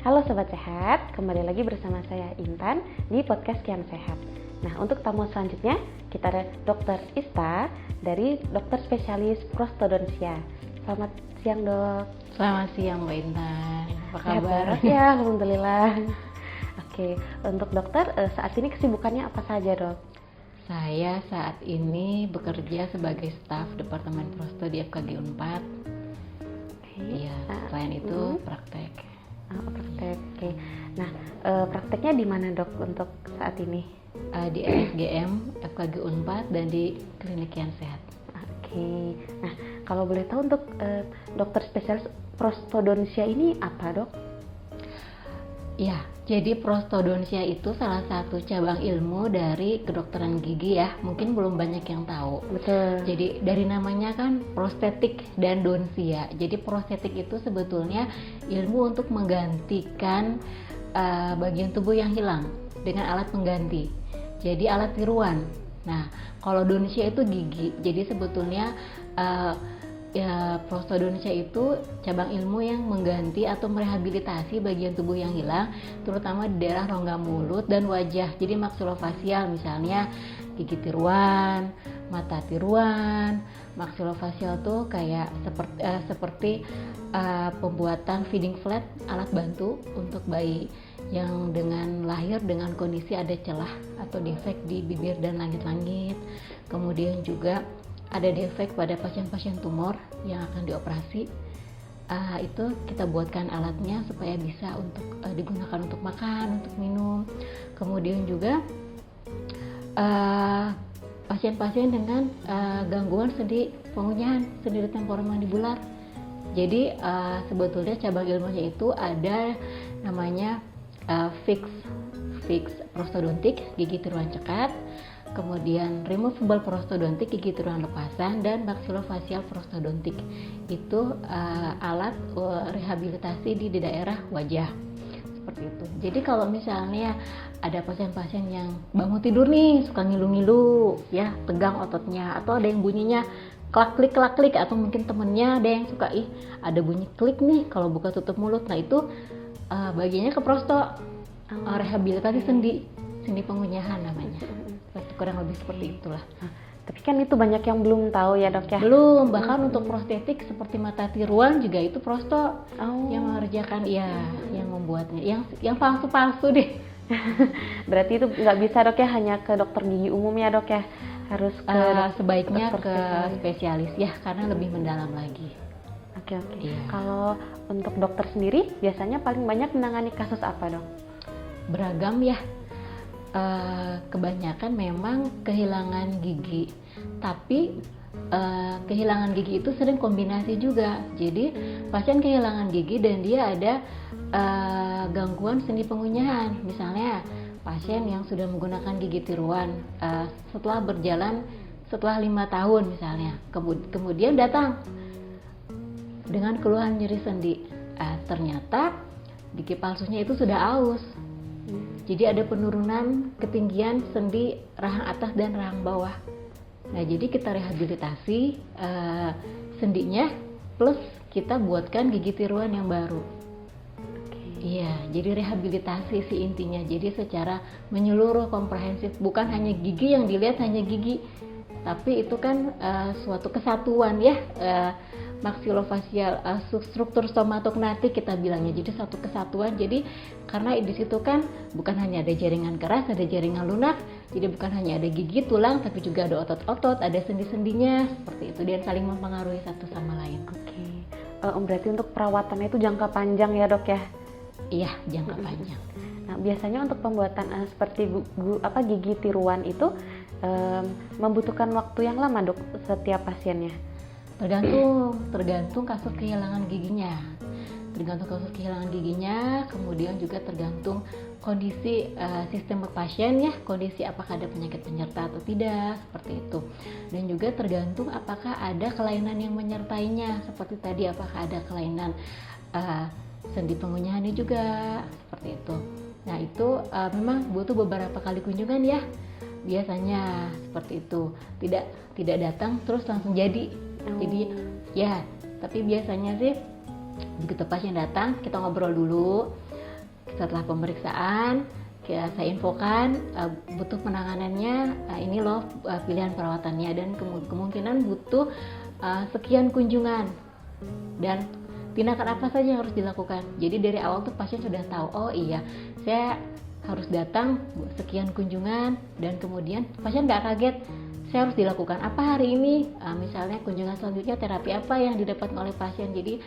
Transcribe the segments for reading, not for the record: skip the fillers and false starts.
Halo Sobat Sehat, kembali lagi bersama saya Intan di podcast Kian Sehat. Nah, untuk tamu selanjutnya kita ada Dr. Ista dari dokter spesialis prostodontia. Selamat siang dok. Selamat siang Mbak Intan, apa kabar? Ya, alhamdulillah. Oke, untuk dokter saat ini kesibukannya apa saja dok? Saya saat ini bekerja sebagai staf Departemen Prosto di FKG Unpad. Iya, selain itu praktek. Praktek, oke. Nah, prakteknya di mana dok untuk saat ini? Di RSGM, FKG Unpad, dan di Klinik Kian Sehat. Oke. Nah, kalau boleh tahu untuk dokter spesialis prostodontia ini apa dok? Ya, jadi prostodontia itu salah satu cabang ilmu dari kedokteran gigi ya. Mungkin belum banyak yang tahu. Betul. Jadi dari namanya kan prostetik dan donsia. Jadi prostetik itu sebetulnya ilmu untuk menggantikan bagian tubuh yang hilang dengan alat pengganti. Jadi alat tiruan. Nah, kalau donsia itu gigi. Jadi sebetulnya prostodontia itu cabang ilmu yang mengganti atau merehabilitasi bagian tubuh yang hilang, terutama di daerah rongga mulut dan wajah. Jadi maksilofasial, misalnya gigi tiruan, mata tiruan. Maksilofasial tuh kayak seperti pembuatan feeding flat, alat bantu untuk bayi yang dengan lahir dengan kondisi ada celah atau defek di bibir dan langit-langit. Kemudian juga ada defek pada pasien-pasien tumor yang akan dioperasi, itu kita buatkan alatnya supaya bisa untuk digunakan untuk makan, untuk minum. Kemudian juga pasien-pasien dengan gangguan sendi pengunyahan, sendi temporomandibular. Jadi sebetulnya cabang ilmunya itu ada namanya fix prostodontik, gigi tiruan cekat. Kemudian removable prostodontik, gigi tiruan lepasan, dan maxillofacial prostodontik. Itu alat rehabilitasi di daerah wajah. Seperti itu. Jadi kalau misalnya ada pasien-pasien yang bangun tidur nih suka ngilu-ngilu, ya, tegang ototnya, atau ada yang bunyinya klak-klik klak-klik, atau mungkin temennya ada yang suka ada bunyi klik nih kalau buka tutup mulut. Nah, itu bagiannya ke prosto, rehabilitasi sendi pengunyahan namanya. Kurang lebih seperti itulah. Tapi kan itu banyak yang belum tahu ya dok ya. Belum, bahkan untuk prostetik seperti mata tiruan juga itu prosto yang mengerjakan, yang membuatnya, yang palsu-palsu deh. Berarti itu nggak bisa dok ya, hanya ke dokter gigi umum ya dok ya, harus ke sebaiknya ke spesialis ya, karena lebih mendalam lagi. Oke. Iya. Kalau untuk dokter sendiri biasanya paling banyak menangani kasus apa dok? Beragam ya. Kebanyakan memang kehilangan gigi, tapi kehilangan gigi itu sering kombinasi juga. Jadi pasien kehilangan gigi dan dia ada gangguan sendi pengunyahan. Misalnya pasien yang sudah menggunakan gigi tiruan setelah 5 tahun misalnya, kemudian datang dengan keluhan nyeri sendi, ternyata gigi palsunya itu sudah aus. Jadi ada penurunan ketinggian sendi rahang atas dan rahang bawah. Nah, jadi kita rehabilitasi sendinya plus kita buatkan gigi tiruan yang baru. Iya, jadi rehabilitasi sih intinya. Jadi secara menyeluruh, komprehensif, bukan hanya gigi yang dilihat, hanya gigi, tapi itu kan suatu kesatuan ya. Maxillofacial struktur stomatognatik kita bilangnya, jadi satu kesatuan. Jadi karena di situ kan bukan hanya ada jaringan keras, ada jaringan lunak, jadi bukan hanya ada gigi, tulang, tapi juga ada otot-otot, ada sendi-sendinya, seperti itu, dan saling mempengaruhi satu sama lain. Oke. Berarti untuk perawatannya itu jangka panjang ya dok ya? Iya, jangka panjang. Nah, biasanya untuk pembuatan seperti gigi tiruan itu membutuhkan waktu yang lama dok setiap pasiennya? Tergantung kasus kehilangan giginya. Kemudian juga tergantung kondisi sistem pasien ya, kondisi apakah ada penyakit penyerta atau tidak, seperti itu. Dan juga tergantung apakah ada kelainan yang menyertainya, seperti tadi apakah ada kelainan sendi pengunyahannya juga, seperti itu. Nah, itu memang butuh beberapa kali kunjungan ya. Biasanya seperti itu. Tidak datang terus langsung jadi. Jadi ya, tapi biasanya sih begitu pasien datang kita ngobrol dulu, Setelah pemeriksaan, saya infokan butuh penanganannya, ini loh pilihan perawatannya, dan kemungkinan butuh sekian kunjungan dan tindakan apa saja yang harus dilakukan. Jadi dari awal tuh pasien sudah tahu, oh iya saya harus datang sekian kunjungan, dan kemudian pasien nggak kaget saya harus dilakukan apa hari ini, misalnya kunjungan selanjutnya terapi apa yang didapatkan oleh pasien. Jadi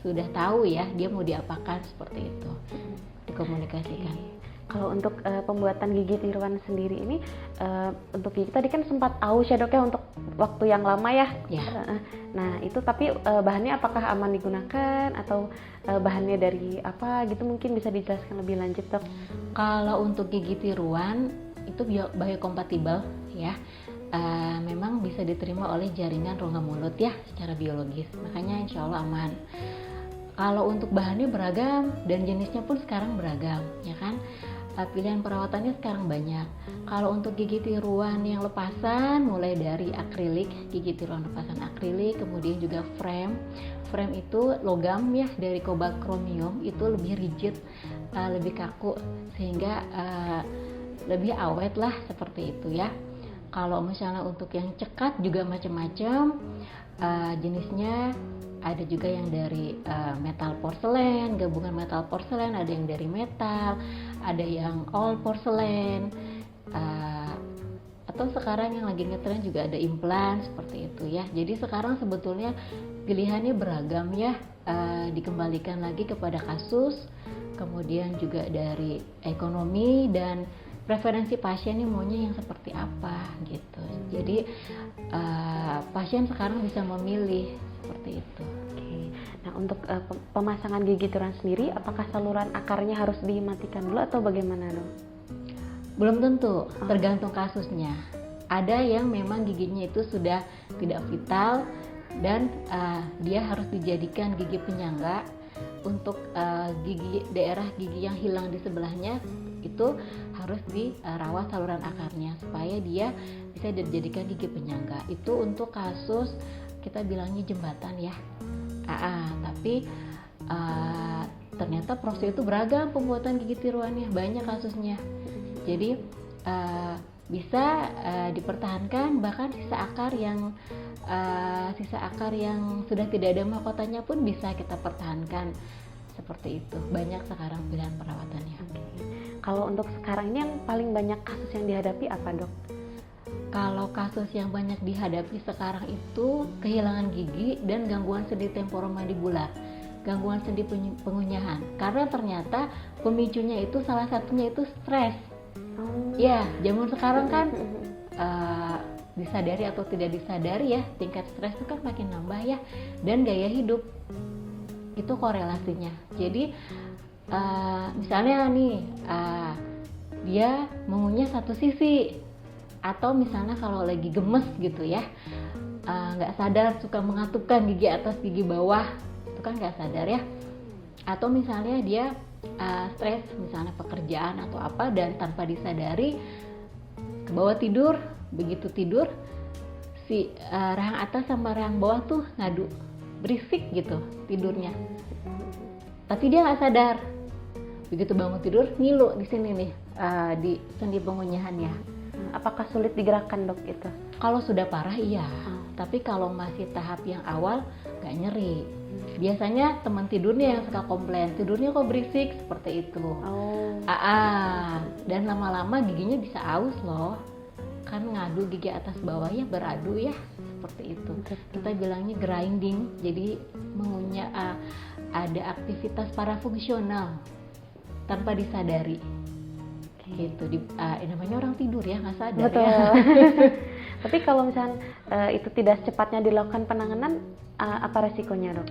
sudah tahu ya dia mau diapakan, seperti itu dikomunikasikan. Kalau untuk pembuatan gigi tiruan sendiri ini, untuk gigi tadi kan sempat aus ya dok ya untuk waktu yang lama ya. Nah itu tapi bahannya apakah aman digunakan atau bahannya dari apa gitu, mungkin bisa dijelaskan lebih lanjut dok? Kalau untuk gigi tiruan itu biokompatibel ya. Memang bisa diterima oleh jaringan rongga mulut ya secara biologis, makanya insya Allah aman. Kalau untuk bahannya beragam dan jenisnya pun sekarang beragam ya kan, pilihan perawatannya sekarang banyak. Kalau untuk gigi tiruan yang lepasan, mulai dari akrilik, gigi tiruan lepasan akrilik, kemudian juga frame itu logam ya dari kobalt kromium, itu lebih rigid, lebih kaku sehingga lebih awet lah, seperti itu ya. Kalau misalnya untuk yang cekat juga macam-macam jenisnya. Ada juga yang dari metal porselen, gabungan metal porselen, ada yang dari metal, ada yang all porselen, atau sekarang yang lagi ngetren juga ada implan, seperti itu ya. Jadi sekarang sebetulnya pilihannya beragam ya, dikembalikan lagi kepada kasus, kemudian juga dari ekonomi dan preferensi pasien nih maunya yang seperti apa gitu. Jadi pasien sekarang bisa memilih seperti itu. Nah untuk pemasangan gigi tiruan sendiri, apakah saluran akarnya harus dimatikan dulu atau bagaimana dong? Belum tentu, tergantung kasusnya. Ada yang memang giginya itu sudah tidak vital dan dia harus dijadikan gigi penyangga. Untuk daerah gigi yang hilang di sebelahnya itu harus dirawat saluran akarnya supaya dia bisa dijadikan gigi penyangga. Itu untuk kasus kita bilangnya jembatan ya. Tapi ternyata proses itu beragam pembuatan gigi tiruannya, banyak kasusnya. Jadi bisa dipertahankan, bahkan sisa akar yang sudah tidak ada mahkotanya pun bisa kita pertahankan, seperti itu. Banyak sekarang pilihan perawatannya. Kalau untuk sekarang ini yang paling banyak kasus yang dihadapi apa dok? Kalau kasus yang banyak dihadapi sekarang itu kehilangan gigi dan gangguan sendi temporomandibular, gangguan sendi pengunyahan. Karena ternyata pemicunya itu salah satunya itu stres. Ya, zaman sekarang kan disadari atau tidak disadari ya, tingkat stres itu kan makin nambah ya, dan gaya hidup itu korelasinya. Jadi misalnya nih dia mengunyah satu sisi, atau misalnya kalau lagi gemes gitu ya, nggak sadar suka mengatupkan gigi atas gigi bawah, itu kan nggak sadar ya. Atau misalnya dia stres, misalnya pekerjaan atau apa, dan tanpa disadari ke bawah tidur. Begitu tidur si rahang atas sama rahang bawah tuh ngadu, berisik gitu tidurnya, tapi dia nggak sadar. Begitu bangun tidur ngilu di sini nih, di sendi pengunyahannya. Apakah sulit digerakkan dok itu? Kalau sudah parah iya, tapi kalau masih tahap yang awal nggak nyeri. Biasanya teman tidurnya yang suka komplain, tidurnya kok berisik, seperti itu. Dan lama-lama giginya bisa aus loh, kan ngadu gigi atas bawahnya beradu ya, seperti itu. Kita bilangnya grinding, jadi mengunyah, ada aktivitas parafungsional tanpa disadari. Gitu, namanya orang tidur ya, nggak sadar. Betul. Ya. Tapi kalau misalnya itu tidak secepatnya dilakukan penanganan, apa resikonya dok?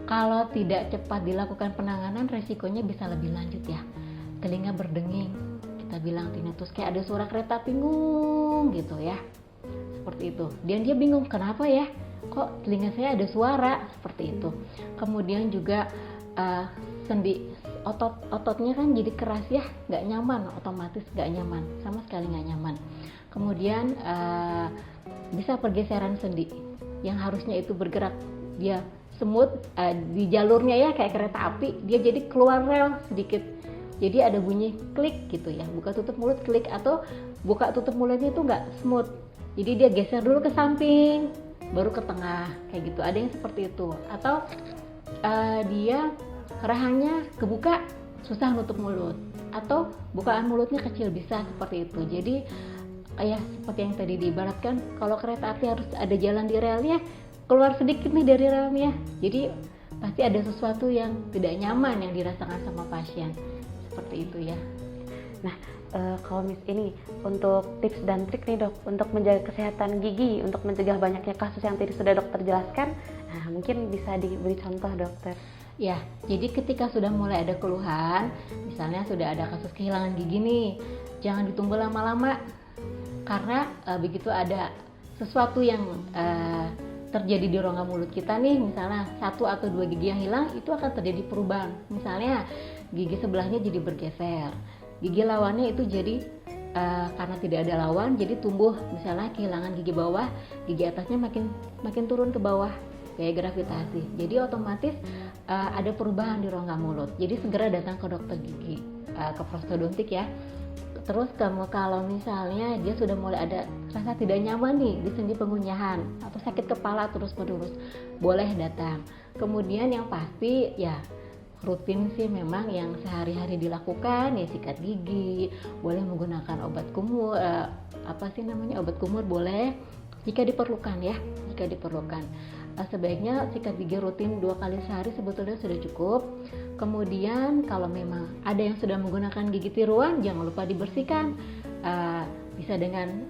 Kalau tidak cepat dilakukan penanganan, resikonya bisa lebih lanjut ya. Telinga berdenging, kita bilang tinnitus, kayak ada suara kereta bingung gitu ya, seperti itu. Dan dia bingung kenapa ya, kok telinga saya ada suara, seperti itu. Kemudian juga sendi ototnya kan jadi keras ya, nggak nyaman, otomatis nggak nyaman, sama sekali nggak nyaman. Kemudian bisa pergeseran sendi yang harusnya itu bergerak, dia semut di jalurnya ya kayak kereta api, dia jadi keluar rel sedikit. Jadi ada bunyi klik gitu ya, buka tutup mulut klik, atau buka tutup mulutnya itu nggak smooth. Jadi dia geser dulu ke samping, baru ke tengah, kayak gitu. Ada yang seperti itu. Atau dia rahangnya kebuka, susah nutup mulut. Atau bukaan mulutnya kecil, bisa seperti itu. Jadi ya seperti yang tadi diibaratkan, kalau kereta api harus ada jalan di relnya, keluar sedikit nih dari relnya. Jadi pasti ada sesuatu yang tidak nyaman yang dirasakan sama pasien. Seperti itu ya. Nah, kalau ini untuk tips dan trik nih dok, untuk menjaga kesehatan gigi, untuk mencegah banyaknya kasus yang tadi sudah dokter jelaskan, nah mungkin bisa diberi contoh dokter. Ya, jadi ketika sudah mulai ada keluhan, misalnya sudah ada kasus kehilangan gigi nih, jangan ditunggu lama-lama, karena begitu ada sesuatu yang terjadi di rongga mulut kita nih, misalnya 1 atau 2 gigi yang hilang, itu akan terjadi perubahan. Misalnya gigi sebelahnya jadi bergeser, gigi lawannya itu jadi karena tidak ada lawan, jadi tumbuh, misalnya kehilangan gigi bawah, gigi atasnya makin turun ke bawah kayak gravitasi. Jadi otomatis ada perubahan di rongga mulut. Jadi segera datang ke dokter gigi, ke prostodontik ya. Terus kalau misalnya dia sudah mulai ada rasa tidak nyaman nih di sendi pengunyahan atau sakit kepala terus-menerus, boleh datang. Kemudian yang pasti ya rutin sih memang yang sehari-hari dilakukan ya, sikat gigi, boleh menggunakan obat kumur, obat kumur boleh jika diperlukan ya, jika diperlukan. Sebaiknya sikat gigi rutin 2 kali sehari sebetulnya sudah cukup. Kemudian kalau memang ada yang sudah menggunakan gigi tiruan, jangan lupa dibersihkan. Bisa dengan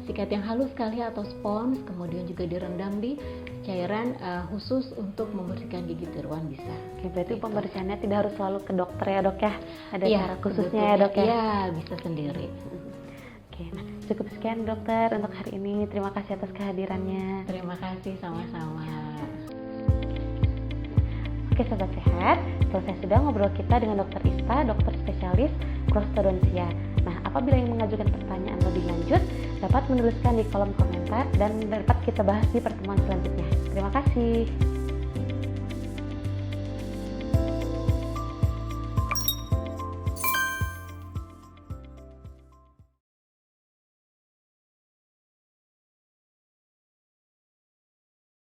sikat yang halus sekali atau spons, kemudian juga direndam di cairan khusus untuk membersihkan gigi tiruan bisa. Oke, berarti pembersihannya tidak harus selalu ke dokter ya dok ya? Ada ya, cara khususnya ya dok ya? Iya, bisa sendiri. Oke, nah cukup sekian dokter untuk hari ini. Terima kasih atas kehadirannya. Terima kasih, sama-sama. Oke sobat sehat, selesai sudah ngobrol kita dengan dokter Ista, dokter spesialis prostodontia. Nah, apabila ingin mengajukan pertanyaan lebih lanjut, dapat menuliskan di kolom komentar dan dapat kita bahas di pertemuan selanjutnya. Terima kasih.